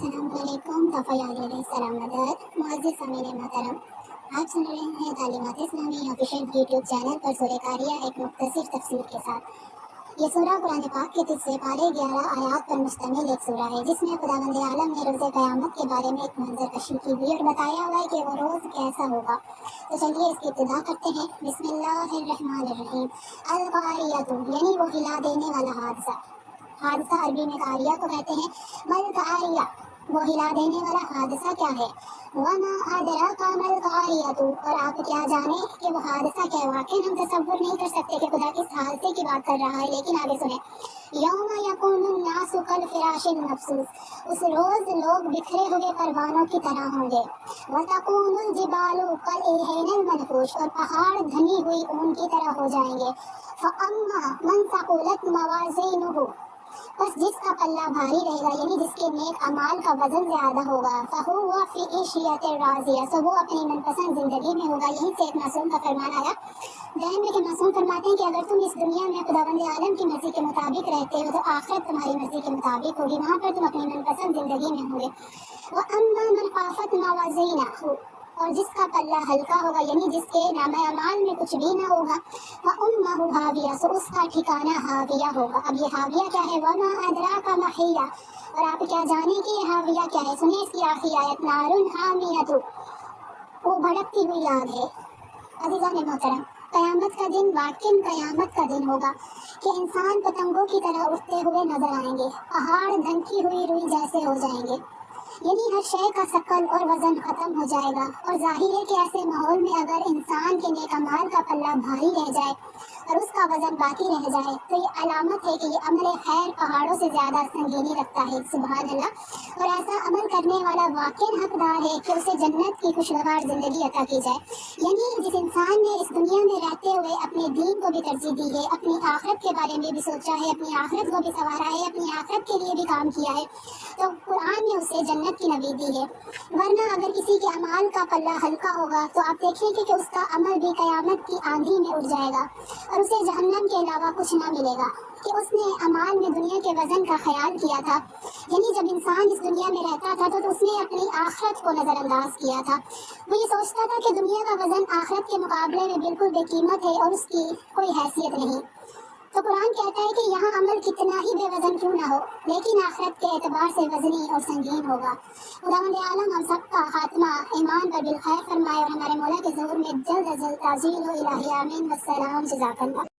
السلام علیکم علیہ السلام معزز سامعین محترم، آپ سن رہے ہیں تعلیمات اسلامی آفیشیل یوٹیوب چینل پر سورہ قاریہ ایک مختصر تفسیر کے ساتھ۔ یہ سورہ قرآن پاک کے تیسرے پارے 11 آیات پر مشتمل ایک سورہ ہے، جس میں خداوند عالم نے روز قیامت کے بارے میں ایک منظر کشی کی ہوئی اور بتایا ہوا ہے کہ وہ روز کیسا ہوگا۔ تو چلیے اس کی ابتدا کرتے ہیں۔ بسم اللہ الرحمن الرحیم۔ القاریۃ یعنی وہ ہلا دینے والا حادثہ عربی میں قاریہ کو کہتے ہیں۔ مل قاریہ وہ ہلا دینے والا حادثہ کیا ہے؟ وما ادراک مل قاریۃ، اور آپ کیا جانیں کہ وہ حادثہ کیا ہے۔ واقعی ہم تصور نہیں کر سکتے کہ خدا کس حادثے کی بات کر رہا ہے، لیکن آگے سنیں۔ یوم یکون الناس کالفراش المبثوث، اس روز لوگ بکھرے ہوئے پروانوں کی طرح ہوں گے۔ وتکون الجبال کالعہن المنفوش، اور پہاڑ دھنی ہوئی اون کی طرح ہو جائیں گے۔ فاما من ثقلت موازینہ، بس جس کا پلہ بھاری رہے گا، یعنی جس کے نیک اعمال کا وزن زیادہ ہوگا، فہو فی عیشیۃ راضیہ، سو وہ اپنی من پسند زندگی میں ہوگا۔ یہیں سے ایک معصوم کا فرمان آیا، ذہن میں کہ معصوم فرماتے ہیں کہ اگر تم اس دنیا میں خداوند عالم کی مرضی کے مطابق رہتے ہو تو آخرت تمہاری مرضی کے مطابق ہوگی، وہاں پر تم اپنی من پسند زندگی میں ہوں گے۔ وَأَمَّا مَنْ خَافَتْ مَوَازِينَهُ، اور جس کا پلہ ہلکا ہوگا، یعنی جس کے نامہ اعمال میں کچھ بھی نہ ہوگا، وَأُمَّهُ هَاوِيَةٌ، سو اس کا ٹھکانہ ہاویہ ہوگا۔ اب یہ ہاویہ کیا ہے؟ وَمَا أَدْرَاكَ مَا هِيَ، اور آپ کیا جانیں کہ یہ ہاویہ کیا ہے؟ سنیں اس کی آخری آیت، نَارٌ حَامِيَةٌ، وہ بھڑکتی ہوئی آگ ہے۔ عزیزان محترم، قیامت کا دن واقعی قیامت کا دن ہوگا کہ انسان پتنگوں کی طرح اڑتے ہوئے نظر آئیں گے، پہاڑ دھنکی ہوئی روئی جیسے ہو جائیں گے، یعنی ہر شے کا ثقل اور وزن ختم ہو جائے گا۔ اور ظاہر ہے کہ ایسے ماحول میں اگر انسان کے نیک اعمال کا پلہ بھاری رہ جائے اور اس کا وزن باقی رہ جائے تو یہ علامت ہے کہ یہ عمل خیر پہاڑوں سے زیادہ سنگینی رکھتا ہے۔ سبحان اللہ۔ اور ایسا عمل کرنے والا واقعی حقدار ہے کہ اسے جنت کی خوشگوار زندگی عطا کی جائے۔ یعنی جس انسان نے اس دنیا میں رہتے ہوئے اپنے دین کو بھی ترجیح دی ہے، اپنی آخرت کے بارے میں بھی سوچا ہے، اپنی آخرت کو بھی سنوارا ہے، اپنی آخرت کے لیے بھی کام کیا ہے، تو قرآن نے اسے جنت کی نوید دی ہے۔ ورنہ اگر کسی کے اعمال کا پلہ ہلکا ہوگا تو آپ دیکھیں گے کہ اس کا عمل بھی قیامت کی آندھی میں اڑ جائے گا اور اسے جہنم کے علاوہ کچھ نہ ملے گا کہ اس نے اعمال میں دنیا کے وزن کا خیال کیا تھا۔ یعنی جب انسان اس دنیا میں رہتا تھا تو اس نے اپنی آخرت کو نظر انداز کیا تھا۔ وہ یہ سوچتا تھا کہ دنیا کا وزن آخرت کے مقابلے میں بالکل بے قیمت ہے اور اس کی کوئی حیثیت نہیں۔ تو قرآن کہتا ہے کہ یہاں عمل کتنا ہی بے وزن کیوں نہ ہو، لیکن آخرت کے اعتبار سے وزنی اور سنگین ہوگا۔ خداوند عالم ہم سب کا خاتمہ ایمان پر بالخیر فرمائے اور ہمارے مولا کے ظہور میں جلد از جلد تعجیل ہو۔ الہی آمین۔ والسلام، جزاک اللہ۔